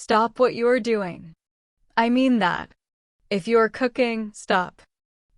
stop what you are doing. I mean that. If you are cooking, stop.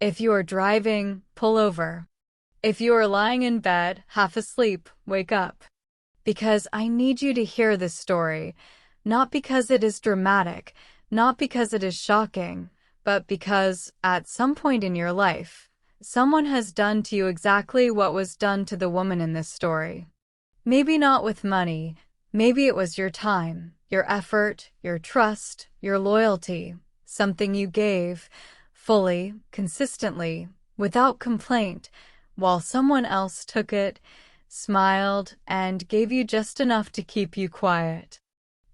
If you are driving, pull over. If you are lying in bed, half asleep, wake up. Because I need you to hear this story, not because it is dramatic, not because it is shocking, but because, at some point in your life, someone has done to you exactly what was done to the woman in this story. Maybe not with money, maybe it was your time, your effort, your trust, your loyalty, something you gave, fully, consistently, without complaint, while someone else took it, smiled, and gave you just enough to keep you quiet.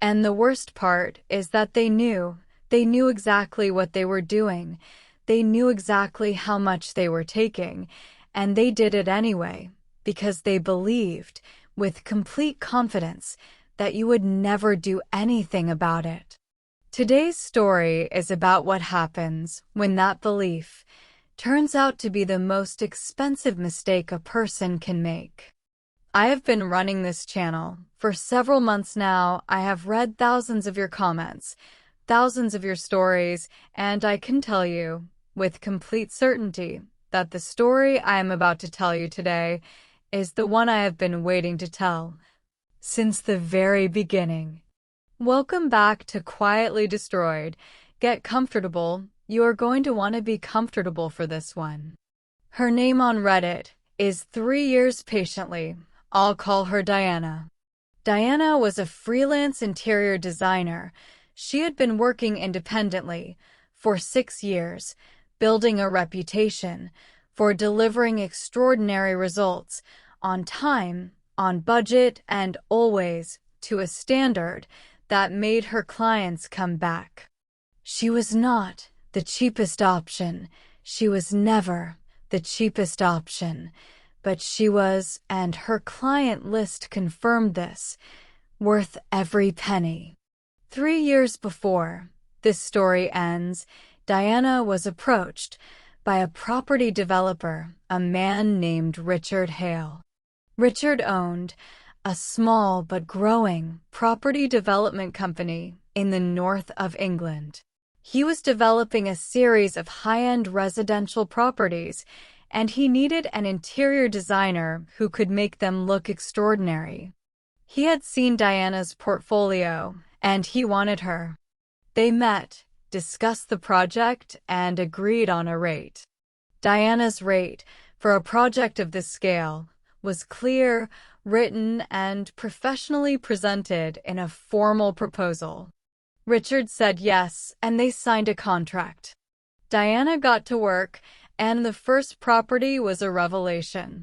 And the worst part is that they knew exactly what they were doing, they knew exactly how much they were taking, and they did it anyway, because they believed, with complete confidence, that you would never do anything about it. Today's story is about what happens when that belief turns out to be the most expensive mistake a person can make. I have been running this channel for several months now. I have read thousands of your comments, thousands of your stories, and I can tell you, with complete certainty, that the story I am about to tell you today is the one I have been waiting to tell since the very beginning. Welcome back to Quietly Destroyed. Get comfortable. You are going to want to be comfortable for this one. Her name on Reddit is 3 years patiently. I'll call her Diana. Diana was a freelance interior designer. She had been working independently for 6 years, building a reputation for delivering extraordinary results on time, on budget, and always to a standard that made her clients come back. She was not the cheapest option. She was never the cheapest option. But she was, and her client list confirmed this, worth every penny. 3 years before this story ends, Diana was approached by a property developer, a man named Richard Hale. Richard owned a small but growing property development company in the north of England. He was developing a series of high-end residential properties, and he needed an interior designer who could make them look extraordinary. He had seen Diana's portfolio, and he wanted her. They met, discussed the project, and agreed on a rate. Diana's rate for a project of this scale was clear, written, and professionally presented in a formal proposal. Richard said yes, and they signed a contract. Diana got to work, and the first property was a revelation.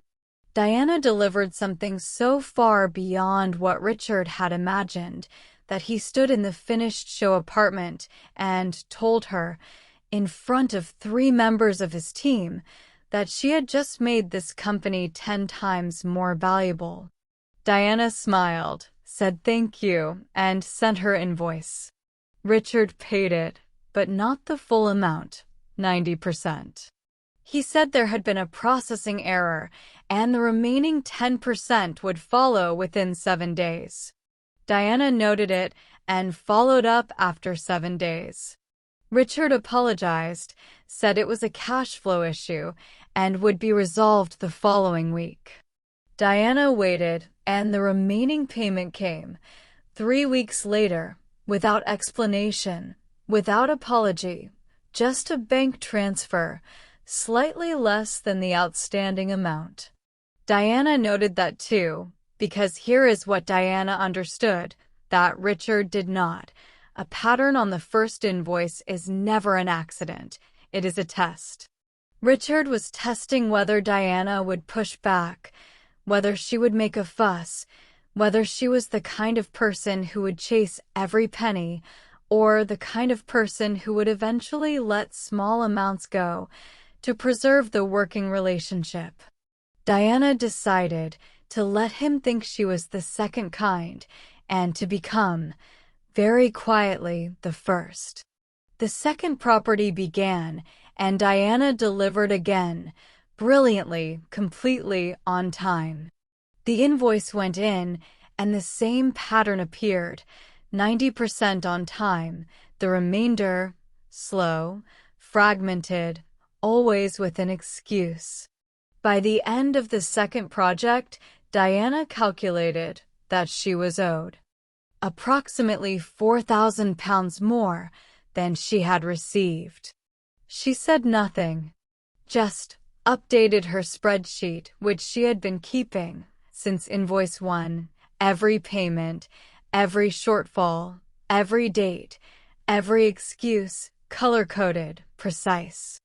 Diana delivered something so far beyond what Richard had imagined that he stood in the finished show apartment and told her, in front of 3 members of his team, that she had just made this company 10 times more valuable. Diana smiled, said thank you, and sent her invoice. Richard paid it, but not the full amount, 90%. He said there had been a processing error, and the remaining 10% would follow within 7 days. Diana noted it and followed up after 7 days. Richard apologized, said it was a cash flow issue, and would be resolved the following week. Diana waited, and the remaining payment came 3 weeks later, without explanation, without apology, just a bank transfer, slightly less than the outstanding amount. Diana noted that too, because here is what Diana understood, that Richard did not. A pattern on the first invoice is never an accident. It is a test. Richard was testing whether Diana would push back, whether she would make a fuss, whether she was the kind of person who would chase every penny, or the kind of person who would eventually let small amounts go to preserve the working relationship. Diana decided to let him think she was the second kind and to become, very quietly, the first. The second property began, and Diana delivered again, brilliantly, completely on time. The invoice went in, and the same pattern appeared. 90% on time, the remainder slow, fragmented, always with an excuse. By the end of the second project, Diana calculated that she was owed approximately £4,000 more than she had received. She said nothing, just updated her spreadsheet, which she had been keeping since Invoice 1, every payment, every shortfall, every date, every excuse, color-coded, precise.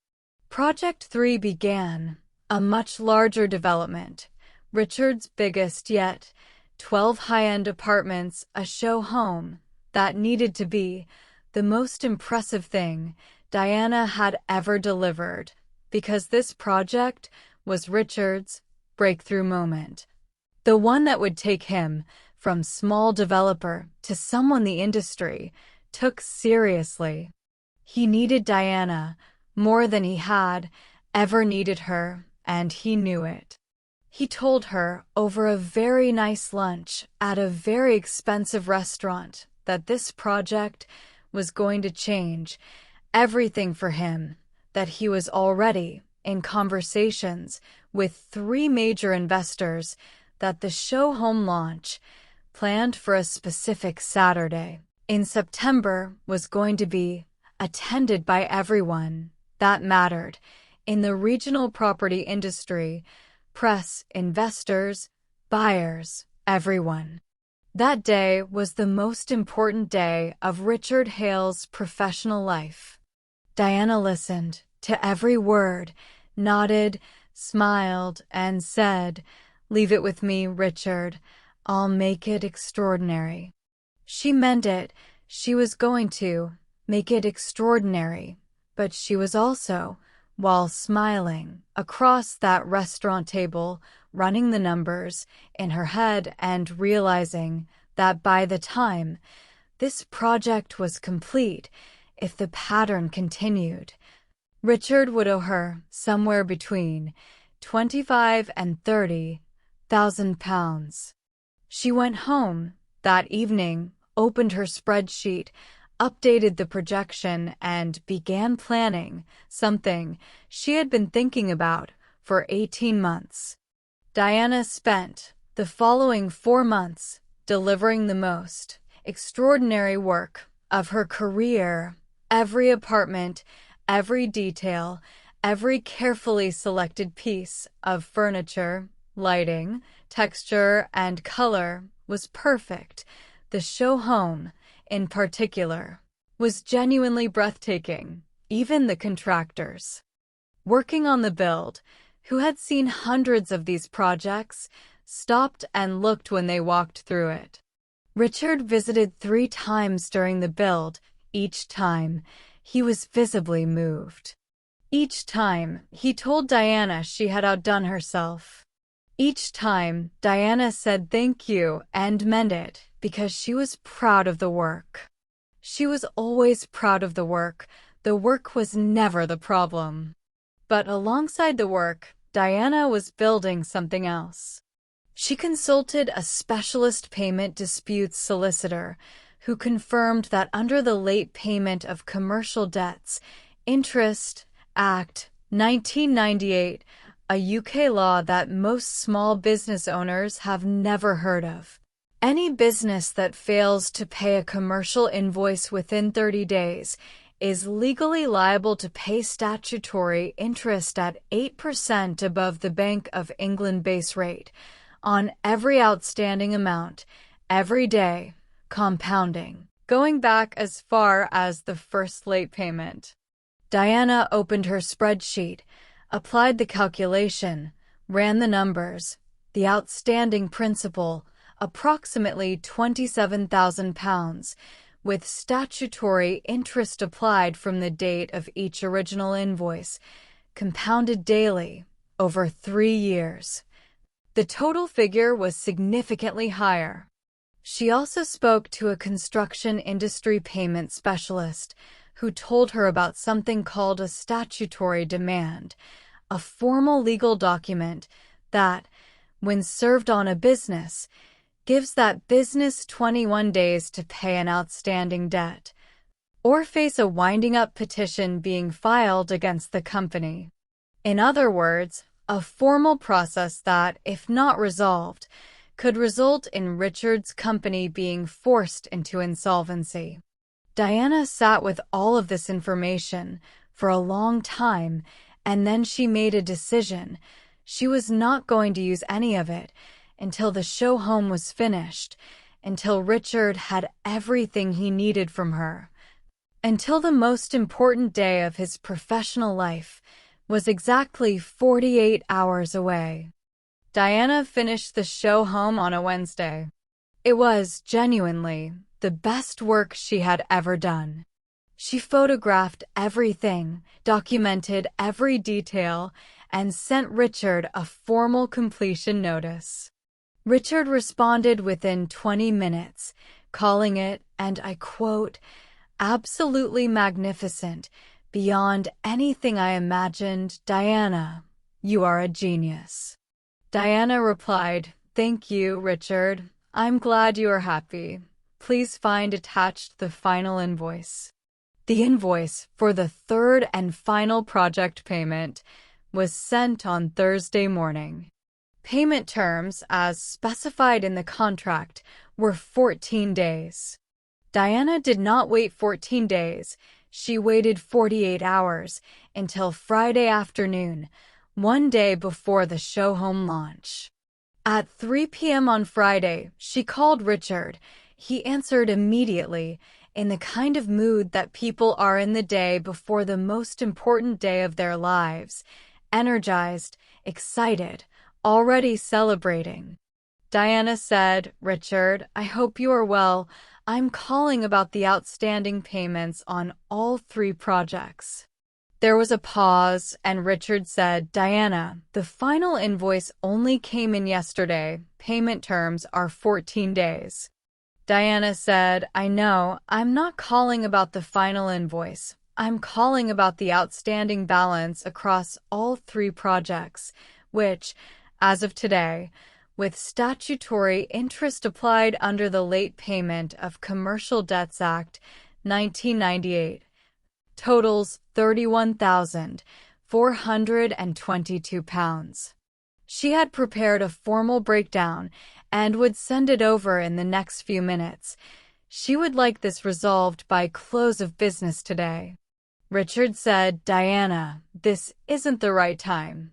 Project 3 began, a much larger development, Richard's biggest yet, 12 high-end apartments, a show home that needed to be the most impressive thing Diana had ever delivered, because this project was Richard's breakthrough moment. The one that would take him from small developer to someone the industry took seriously. He needed Diana more than he had ever needed her, and he knew it. He told her over a very nice lunch at a very expensive restaurant that this project was going to change everything for him, that he was already in conversations with 3 major investors, that the show home launch, planned for a specific Saturday in September, was going to be attended by everyone that mattered in the regional property industry, press, investors, buyers, everyone. That day was the most important day of Richard Hale's professional life. Diana listened to every word, nodded, smiled, and said, "Leave it with me, Richard. I'll make it extraordinary." She meant it. She was going to make it extraordinary, but she was also, while smiling, across that restaurant table, running the numbers in her head and realizing that by the time this project was complete, if the pattern continued, Richard would owe her somewhere between £25,000 and £30,000. She went home that evening, opened her spreadsheet, updated the projection, and began planning something she had been thinking about for 18 months. Diana spent the following 4 months delivering the most extraordinary work of her career. Every apartment, every detail, every carefully selected piece of furniture, lighting, texture, and color was perfect. The show home, in particular, was genuinely breathtaking. Even the contractors working on the build, who had seen hundreds of these projects, stopped and looked when they walked through it. Richard visited 3 times during the build. Each time, he was visibly moved. Each time, he told Diana she had outdone herself. Each time, Diana said thank you and meant it, because she was proud of the work. She was always proud of the work. The work was never the problem. But alongside the work, Diana was building something else. She consulted a specialist payment disputes solicitor who confirmed that under the Late Payment of Commercial Debts Interest Act 1998, a UK law that most small business owners have never heard of, any business that fails to pay a commercial invoice within 30 days is legally liable to pay statutory interest at 8% above the Bank of England base rate on every outstanding amount, every day, compounding, going back as far as the first late payment. Diana opened her spreadsheet, applied the calculation, ran the numbers. The outstanding principal, approximately £27,000, with statutory interest applied from the date of each original invoice, compounded daily over 3 years. The total figure was significantly higher. She also spoke to a construction industry payment specialist who told her about something called a statutory demand, a formal legal document that, when served on a business, gives that business 21 days to pay an outstanding debt, or face a winding-up petition being filed against the company. In other words, a formal process that, if not resolved, could result in Richard's company being forced into insolvency. Diana sat with all of this information for a long time, and then she made a decision. She was not going to use any of it until the show home was finished, until Richard had everything he needed from her, until the most important day of his professional life was exactly 48 hours away. Diana finished the show home on a Wednesday. It was, genuinely, the best work she had ever done. She photographed everything, documented every detail, and sent Richard a formal completion notice. Richard responded within 20 minutes, calling it, and I quote, "absolutely magnificent, beyond anything I imagined. Diana, you are a genius." Diana replied, "Thank you, Richard. I'm glad you are happy. Please find attached the final invoice." The invoice for the third and final project payment was sent on Thursday morning. Payment terms, as specified in the contract, were 14 days. Diana did not wait 14 days. She waited 48 hours until Friday afternoon, one day before the show home launch. At 3 p.m. on Friday, she called Richard. He answered immediately, in the kind of mood that people are in the day before the most important day of their lives, energized, excited, already celebrating. Diana said, "Richard, I hope you are well. I'm calling about the outstanding payments on all 3 projects." There was a pause, and Richard said, "Diana, the final invoice only came in yesterday. Payment terms are 14 days. Diana said, "I know. I'm not calling about the final invoice. I'm calling about the outstanding balance across all 3 projects, which, as of today, with statutory interest applied under the Late Payment of Commercial Debts Act, 1998, totals £31,422. She had prepared a formal breakdown and would send it over in the next few minutes. She would like this resolved by close of business today. Richard said, "Diana, this isn't the right time."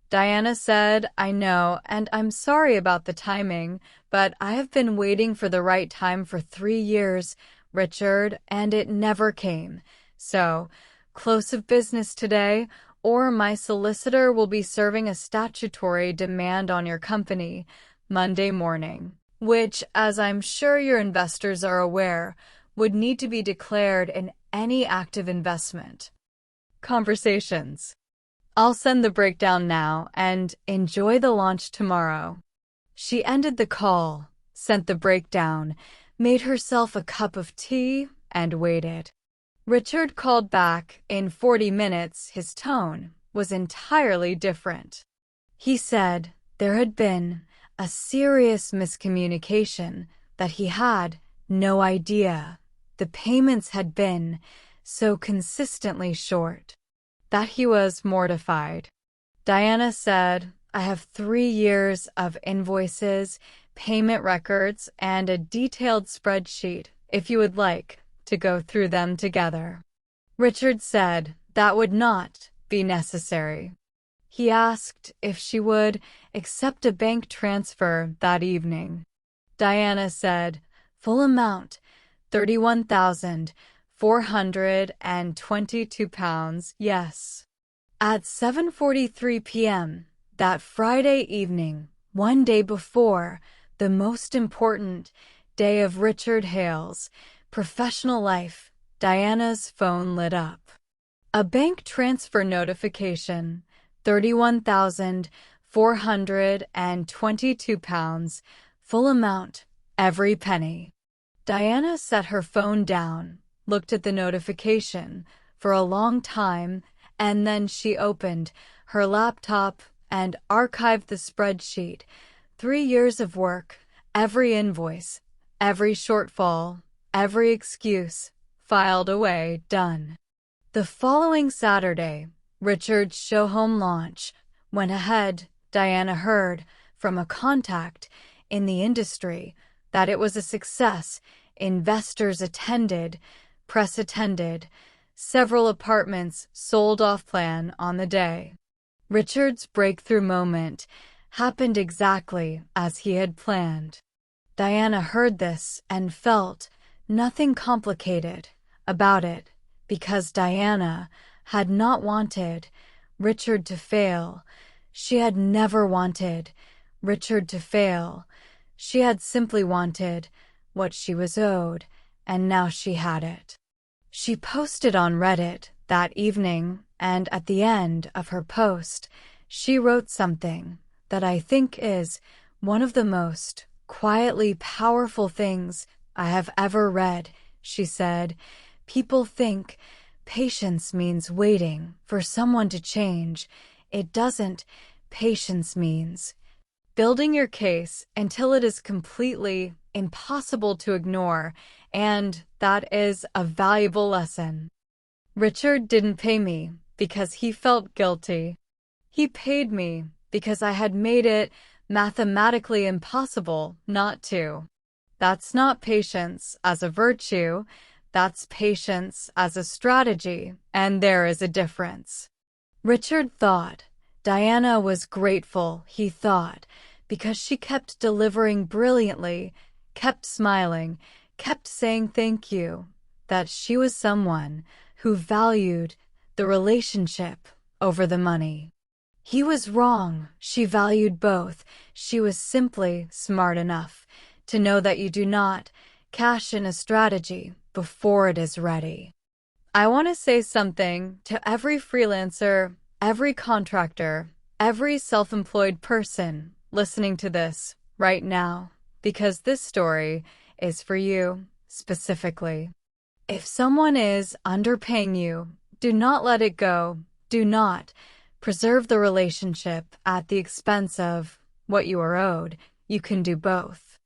Diana said, "I know, and I'm sorry about the timing, but I have been waiting for the right time for 3 years, Richard, and it never came. So, close of business today, or my solicitor will be serving a statutory demand on your company Monday morning, which, as I'm sure your investors are aware, would need to be declared in any active investment." Conversations. "I'll send the breakdown now and enjoy the launch tomorrow." She ended the call, sent the breakdown, made herself a cup of tea, and waited. Richard called back. In 40 minutes, his tone was entirely different. He said there had been a serious miscommunication, that he had no idea the payments had been so consistently short, that he was mortified. Diana said, "I have 3 years of invoices, payment records, and a detailed spreadsheet, if you would like to go through them together." Richard said that would not be necessary. He asked if she would accept a bank transfer that evening. Diana said, "Full amount, £31,422, yes." At 7:43 p.m. that Friday evening, one day before the most important day of Richard Hale's professional life, Diana's phone lit up. A bank transfer notification, £31,422, full amount, every penny. Diana set her phone down, looked at the notification for a long time, and then she opened her laptop and archived the spreadsheet. 3 years of work, every invoice, every shortfall, every excuse, filed away, done. The following Saturday, Richard's show home launch went ahead. Diana heard from a contact in the industry that it was a success. Investors attended, press attended, several apartments sold off plan on the day. Richard's breakthrough moment happened exactly as he had planned. Diana heard this and felt nothing complicated about it, because Diana had not wanted Richard to fail. She had never wanted Richard to fail. She had simply wanted what she was owed, and now she had it. She posted on Reddit that evening, and at the end of her post, she wrote something that I think is one of the most quietly powerful things I have ever read. She said, "People think patience means waiting for someone to change. It doesn't. Patience means building your case until it is completely impossible to ignore, and that is a valuable lesson." Richard didn't pay me because he felt guilty. He paid me because I had made it mathematically impossible not to. That's not patience as a virtue, that's patience as a strategy, and there is a difference. Richard thought Diana was grateful, he thought, because she kept delivering brilliantly, kept smiling, kept saying thank you, that she was someone who valued the relationship over the money. He was wrong. She valued both. She was simply smart enough to know that you do not cash in a strategy before it is ready. I want to say something to every freelancer, every contractor, every self-employed person listening to this right now, because this story is for you specifically. If someone is underpaying you, do not let it go. Do not preserve the relationship at the expense of what you are owed. You can do both.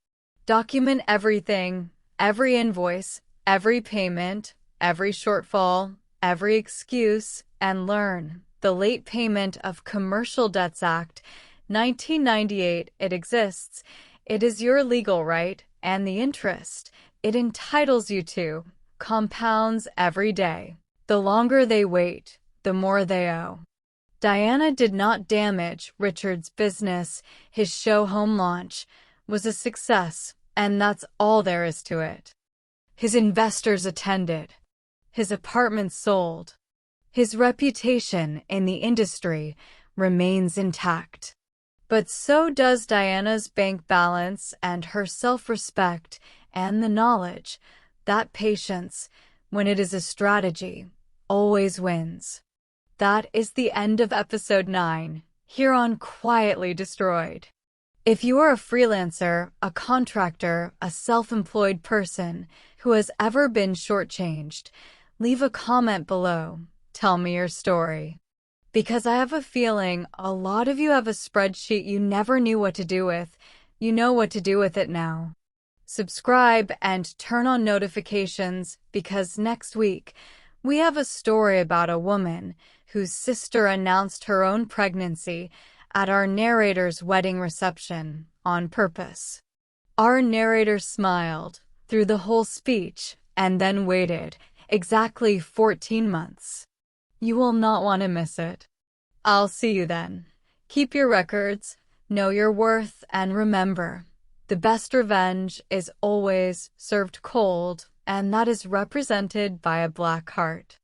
Document everything, every invoice, every payment, every shortfall, every excuse, and learn. The Late Payment of Commercial Debts Act, 1998, it exists. It is your legal right, and the interest it entitles you to compounds every day. The longer they wait, the more they owe. Diana did not damage Richard's business. His show home launch was a success, and that's all there is to it. His investors attended. His apartment sold. His reputation in the industry remains intact. But so does Diana's bank balance and her self-respect and the knowledge that patience, when it is a strategy, always wins. That is the end of episode 9, here on Quietly Destroyed. If you are a freelancer, a contractor, a self-employed person who has ever been shortchanged, leave a comment below. Tell me your story. Because I have a feeling a lot of you have a spreadsheet you never knew what to do with. You know what to do with it now. Subscribe and turn on notifications, because next week we have a story about a woman whose sister announced her own pregnancy at our narrator's wedding reception on purpose. Our narrator smiled through the whole speech and then waited exactly 14 months. You will not want to miss it. I'll see you then. Keep your records, know your worth, and remember, the best revenge is always served cold, and that is represented by a black heart.